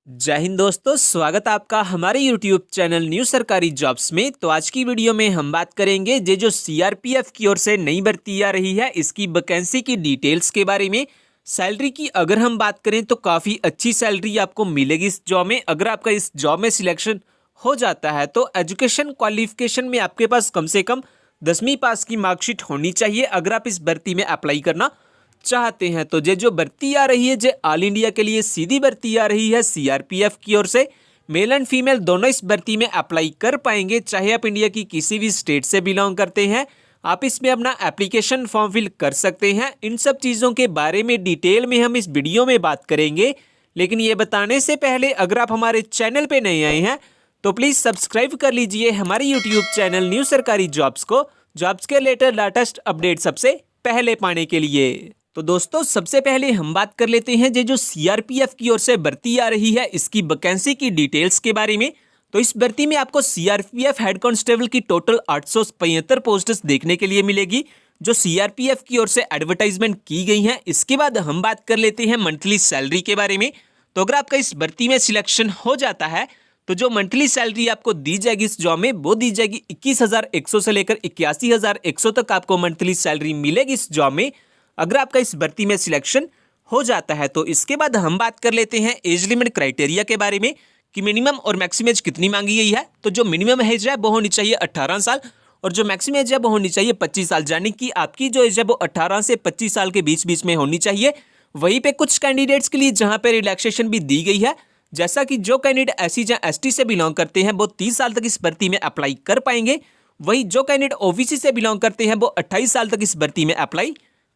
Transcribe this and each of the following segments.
जय हिंद दोस्तों, स्वागत है आपका हमारे YouTube चैनल न्यू सरकारी जॉब्स में। तो आज की वीडियो में हम बात करेंगे ये जो सीआरपीएफ की ओर से नई भर्ती आ रही है इसकी वैकेंसी की डिटेल्स के बारे में। सैलरी की अगर हम बात करें तो काफ़ी अच्छी सैलरी आपको मिलेगी इस जॉब में। अगर आपका इस जॉब में सिलेक्शन हो जाता है तो एजुकेशन क्वालिफिकेशन में आपके पास कम से कम 10वीं पास की मार्कशीट होनी चाहिए अगर आप इस भर्ती में अप्लाई करना चाहते हैं। तो ये जो भर्ती आ रही है ये ऑल इंडिया के लिए सीधी भर्ती आ रही है सीआरपीएफ की ओर से। मेल एंड फीमेल दोनों इस भर्ती में अप्लाई कर पाएंगे, चाहे आप इंडिया की किसी भी स्टेट से बिलोंग करते हैं। आप इसमें अपना एप्लीकेशन फॉर्म फिल कर सकते हैं। इन सब चीज़ों के बारे में डिटेल में हम इस वीडियो में बात करेंगे, लेकिन ये बताने से पहले अगर आप हमारे चैनल पर नए आए हैं तो प्लीज़ सब्सक्राइब कर लीजिए हमारे यूट्यूब चैनल न्यू सरकारी जॉब्स को, जॉब्स के रिलेटेड लेटेस्ट अपडेट सबसे पहले पाने के लिए। तो दोस्तों सबसे पहले हम बात कर लेते हैं ये जो सीआरपीएफ की ओर से भर्ती आ रही है इसकी वैकेंसी की डिटेल्स के बारे में। तो इस भर्ती में आपको सीआरपीएफ हेड कांस्टेबल की टोटल 875 पोस्ट्स देखने के लिए मिलेगी जो सीआरपीएफ की ओर से एडवर्टाइजमेंट की गई हैं। इसके बाद हम बात कर लेते हैं मंथली सैलरी के बारे में। तो अगर आपका इस भर्ती में सिलेक्शन हो जाता है तो जो मंथली सैलरी आपको दी जाएगी इस जॉब में वो दी जाएगी 21,100 से लेकर 81,100 तक आपको मंथली सैलरी मिलेगी इस जॉब में अगर आपका इस भर्ती में सिलेक्शन हो जाता है। तो इसके बाद हम बात कर लेते हैं एज लिमिट क्राइटेरिया के बारे में कि मिनिमम और मैक्सिमम एज कितनी मांगी गई है। तो जो मिनिमम एज है वो होनी चाहिए 18 साल और जो मैक्सिमम एज है वो होनी चाहिए 25 साल, यानी कि आपकी जो एज है वो 18 से 25 साल के बीच बीच में होनी चाहिए। वहीं पे कुछ कैंडिडेट्स के लिए जहां पे रिलैक्सेशन भी दी गई है, जैसा कि जो कैंडिडेट एससी या एसटी से बिलोंग करते हैं वो 30 साल तक इस भर्ती में अप्लाई कर पाएंगे। वहीं जो कैंडिडेट ओबीसी से बिलोंग करते हैं वो 28 साल तक इस भर्ती में अप्लाई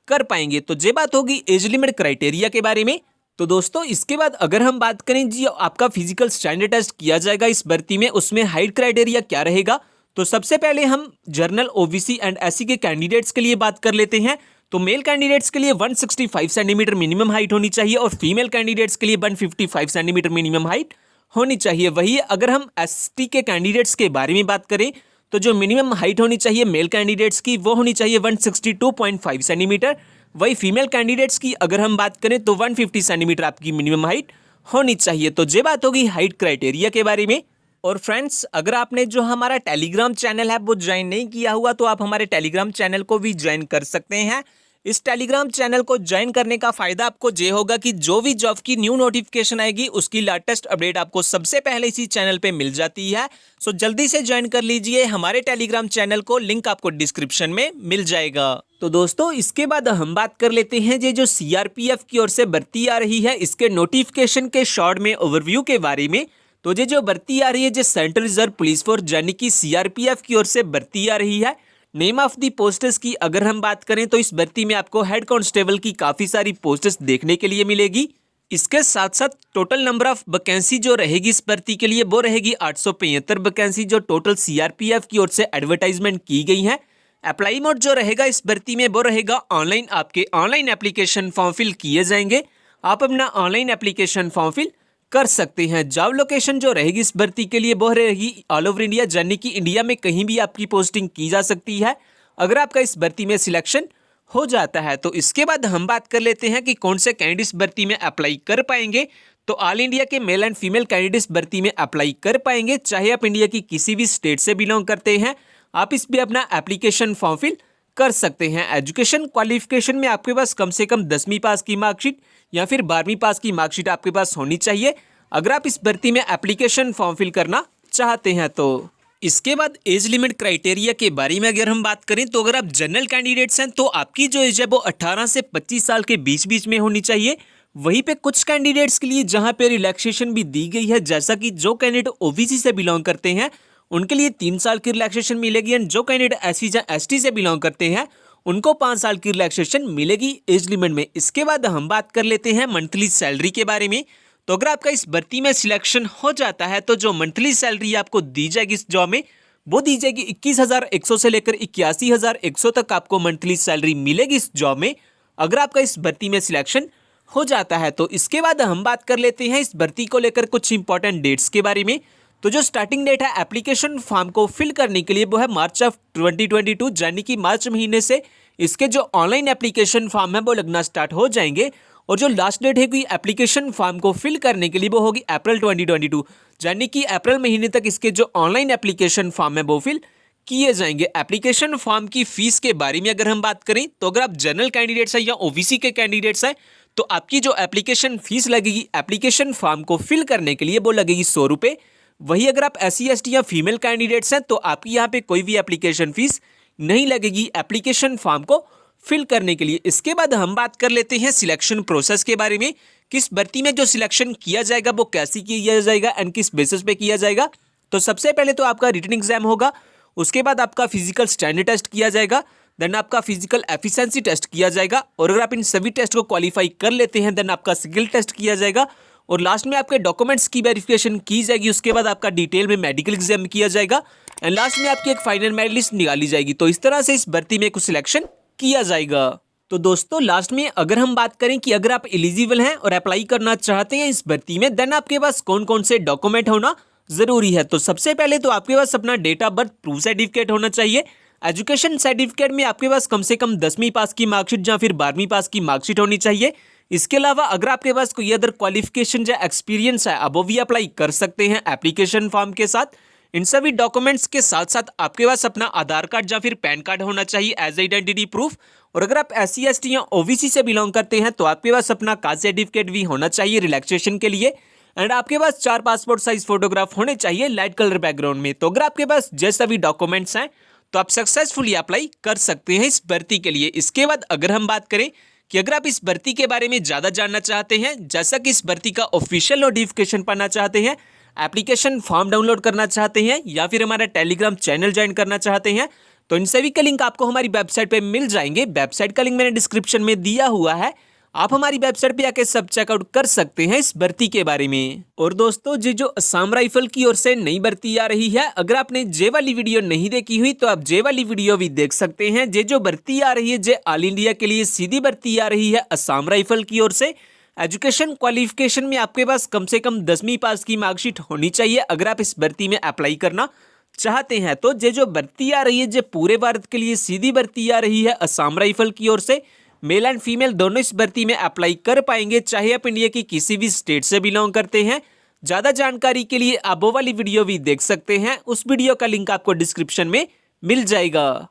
कर पाएंगे। तो ये बात होगी एज लिमिट क्राइटेरिया के बारे में। तो दोस्तों इसके बाद अगर हम बात करें जी आपका फिजिकल स्टैंडर्ड टेस्ट किया जाएगा इस भर्ती में, उसमें हाइट क्राइटेरिया क्या रहेगा। तो सबसे पहले हम जनरल ओबीसी एंड एससी के कैंडिडेट्स के लिए बात कर लेते हैं। तो मेल कैंडिडेट्स के लिए 165 सेंटीमीटर मिनिमम हाइट होनी चाहिए और फीमेल कैंडिडेट्स के लिए 155 सेंटीमीटर मिनिमम हाइट होनी चाहिए। वही अगर हम एसटी के कैंडिडेट्स के बारे में बात करें तो जो मिनिमम हाइट होनी चाहिए मेल कैंडिडेट्स की वो होनी चाहिए 162.5 सेंटीमीटर। वही फीमेल कैंडिडेट्स की अगर हम बात करें तो 150 सेंटीमीटर आपकी मिनिमम हाइट होनी चाहिए। तो ये बात होगी हाइट क्राइटेरिया के बारे में। और फ्रेंड्स अगर आपने जो हमारा टेलीग्राम चैनल है वो ज्वाइन नहीं किया हुआ तो आप हमारे टेलीग्राम चैनल को भी ज्वाइन कर सकते हैं। इस टेलीग्राम चैनल को ज्वाइन करने का फायदा आपको ये होगा कि जो भी जॉब की न्यू नोटिफिकेशन आएगी उसकी लेटेस्ट अपडेट आपको सबसे पहले इसी चैनल पे मिल जाती है। सो जल्दी से ज्वाइन कर लीजिए हमारे टेलीग्राम चैनल को, लिंक आपको डिस्क्रिप्शन में मिल जाएगा। तो दोस्तों इसके बाद हम बात कर लेते हैं ये जो सीआरपीएफ की ओर से भर्ती आ रही है इसके नोटिफिकेशन के शॉर्ट में ओवरव्यू के बारे में। तो ये जो भर्ती आ रही है जो सेंट्रल रिजर्व पुलिस फोर्स यानी कि सीआरपीएफ की ओर से भर्ती आ रही है। नेम ऑफ दी पोस्ट्स की अगर हम बात करें तो इस भर्ती में आपको हेड कांस्टेबल की काफ़ी सारी पोस्ट्स देखने के लिए मिलेगी। इसके साथ साथ टोटल नंबर ऑफ वैकेंसी जो रहेगी इस भर्ती के लिए वो रहेगी 875 वैकेंसी जो टोटल सीआरपीएफ की ओर से एडवर्टाइजमेंट की गई है। अप्लाई मोड जो रहेगा इस भर्ती में वो रहेगा ऑनलाइन। आपके ऑनलाइन एप्लीकेशन फॉर्म फिल किए जाएंगे, आप अपना ऑनलाइन एप्लीकेशन फॉर्म फिल कर सकते हैं। जॉब लोकेशन जो रहेगी इस भर्ती के लिए वो रहेगी ऑल ओवर इंडिया, यानी कि इंडिया में कहीं भी आपकी पोस्टिंग की जा सकती है अगर आपका इस भर्ती में सिलेक्शन हो जाता है। तो इसके बाद हम बात कर लेते हैं कि कौन से कैंडिडेट इस भर्ती में अप्लाई कर पाएंगे। तो ऑल इंडिया के मेल एंड फीमेल कैंडिडेट इस भर्ती में अप्लाई कर पाएंगे, चाहे आप इंडिया की किसी भी स्टेट से बिलोंग करते हैं। आप इस पर अपना एप्लीकेशन फॉर्म फिल कर सकते हैं। एजुकेशन क्वालिफिकेशन में आपके पास कम से कम 10वीं पास की मार्कशीट या फिर 12वीं पास की मार्कशीट आपके पास होनी चाहिए अगर आप इस भर्ती में एप्लीकेशन फॉर्म फिल करना चाहते हैं। तो इसके बाद एज लिमिट क्राइटेरिया के बारे में अगर हम बात करें तो अगर आप जनरल कैंडिडेट्स हैं तो आपकी जो एज है वो 18 से 25 साल के बीच बीच में होनी चाहिए। वहीं पे कुछ कैंडिडेट्स के लिए जहां पे रिलैक्सेशन भी दी गई है, जैसा कि जो कैंडिडेट ओबीसी से बिलोंग करते हैं उनके लिए 3 साल की रिलैक्सेशन मिलेगी एंड जो कैंडिडेट एससी या एसटी से बिलोंग करते हैं उनको 5 साल की रिलैक्सेशन मिलेगी एज लिमिट में। इसके बाद हम बात कर लेते हैं मंथली सैलरी के बारे में। तो अगर आपका इस भर्ती में सिलेक्शन हो जाता है तो जो मंथली सैलरी आपको दी जाएगी इस जॉब में वो दी जाएगी 21,100 से लेकर 81,100 तक आपको मंथली सैलरी मिलेगी इस जॉब में अगर आपका इस भर्ती में सिलेक्शन हो जाता है। तो इसके बाद हम बात कर लेते हैं इस भर्ती को लेकर कुछ इंपॉर्टेंट डेट्स के बारे में। तो जो स्टार्टिंग डेट है एप्लीकेशन फॉर्म को फिल करने के लिए वो है मार्च ऑफ 2022, यानी कि मार्च महीने से इसके जो ऑनलाइन एप्लीकेशन फॉर्म है वो लगना स्टार्ट हो जाएंगे और जो लास्ट डेट है कोई एप्लीकेशन फॉर्म को फिल करने के लिए वो होगी अप्रैल 2022, यानी कि अप्रैल महीने तक इसके जो ऑनलाइन एप्लीकेशन फॉर्म है वो फिल किए जाएंगे। एप्लीकेशन फॉर्म की फीस के बारे में अगर हम बात करें तो अगर आप जनरल कैंडिडेट्स हैं या ओबीसी के कैंडिडेट्स हैं तो आपकी जो एप्लीकेशन फीस लगेगी एप्लीकेशन फॉर्म को फिल करने के लिए वो लगेगी 100 रुपये। वही अगर आप SC ST या फीमेल कैंडिडेट्स हैं तो आपकी यहाँ पे कोई भी एप्लीकेशन फीस नहीं लगेगी एप्लीकेशन फॉर्म को फिल करने के लिए। इसके बाद हम बात कर लेते हैं सिलेक्शन प्रोसेस के बारे में, किस भर्ती में जो सिलेक्शन किया जाएगा वो कैसे किया जाएगा एंड किस बेसिस पे किया जाएगा। तो सबसे पहले तो आपका रिटन एग्जाम होगा, उसके बाद आपका फिजिकल स्टैंडर्ड टेस्ट किया जाएगा, देन आपका फिजिकल एफिशिएंसी टेस्ट किया जाएगा, और अगर आप इन सभी टेस्ट को क्वालिफाई कर लेते हैं देन आपका स्किल टेस्ट किया जाएगा, और लास्ट में आपके डॉक्यूमेंट्स की वेरिफिकेशन की जाएगी। उसके बाद आपका डिटेल में मेडिकल एग्जाम किया जाएगा एंड लास्ट में आपकी एक फाइनल मेरिट लिस्ट निकाली जाएगी। तो इस तरह से इस भर्ती में कुछ सिलेक्शन किया जाएगा। तो दोस्तों लास्ट में अगर हम बात करें कि अगर आप एलिजिबल हैं और अप्लाई करना चाहते हैं इस भर्ती में देन आपके पास कौन कौन से डॉक्यूमेंट होना जरूरी है। तो सबसे पहले तो आपके पास अपना date of birth proof certificate होना चाहिए। एजुकेशन सर्टिफिकेट में आपके पास कम से कम 10वीं पास की मार्कशीट या फिर 12वीं पास की मार्कशीट होनी चाहिए। इसके अलावा अगर आपके पास कोई अदर क्वालिफिकेशन या एक्सपीरियंस है अब वो भी अप्लाई कर सकते हैं एप्लीकेशन फॉर्म के साथ। इन सभी डॉक्यूमेंट्स के साथ साथ आपके पास अपना आधार कार्ड या फिर पैन कार्ड होना चाहिए एज आइडेंटिटी प्रूफ, और अगर आप SC ST या OBC से बिलोंग करते हैं तो आपके पास अपना कास्ट सर्टिफिकेट भी होना चाहिए रिलैक्सेशन के लिए, एंड आपके पास 4 पासपोर्ट साइज फोटोग्राफ होने चाहिए लाइट कलर बैकग्राउंड में। तो अगर आपके पास जैसे सभी डॉक्यूमेंट्स हैं तो आप सक्सेसफुली अप्लाई कर सकते हैं इस भर्ती के लिए। इसके बाद अगर हम बात करें कि अगर आप इस भर्ती के बारे में ज़्यादा जानना चाहते हैं, जैसा कि इस भर्ती का ऑफिशियल नोटिफिकेशन पढ़ना चाहते हैं, एप्लीकेशन फॉर्म डाउनलोड करना चाहते हैं या फिर हमारा टेलीग्राम चैनल ज्वाइन करना चाहते हैं तो इन सभी का लिंक आपको हमारी वेबसाइट पे मिल जाएंगे। वेबसाइट का लिंक मैंने डिस्क्रिप्शन में दिया हुआ है, आप हमारी वेबसाइट पे आके सब चेकआउट कर सकते हैं इस भर्ती के बारे में। और दोस्तों जो असम राइफल की ओर से नई भर्ती आ रही है, अगर आपने जे वाली वीडियो नहीं देखी हुई तो आप जे वाली वीडियो भी देख सकते हैं। जो भर्ती आ रही है जे ऑल इंडिया के लिए सीधी भर्ती आ रही है असम राइफल की ओर से। एजुकेशन क्वालिफिकेशन में आपके पास कम से कम 10वीं पास की मार्कशीट होनी चाहिए अगर आप इस भर्ती में अप्लाई करना चाहते हैं। तो जो भर्ती आ रही है पूरे भारत के लिए सीधी भर्ती आ रही है असम राइफल की ओर से। मेल एंड फीमेल दोनों इस भर्ती में अप्लाई कर पाएंगे, चाहे आप इंडिया की किसी भी स्टेट से बिलोंग करते हैं। ज़्यादा जानकारी के लिए आप वो वाली वीडियो भी देख सकते हैं, उस वीडियो का लिंक आपको डिस्क्रिप्शन में मिल जाएगा।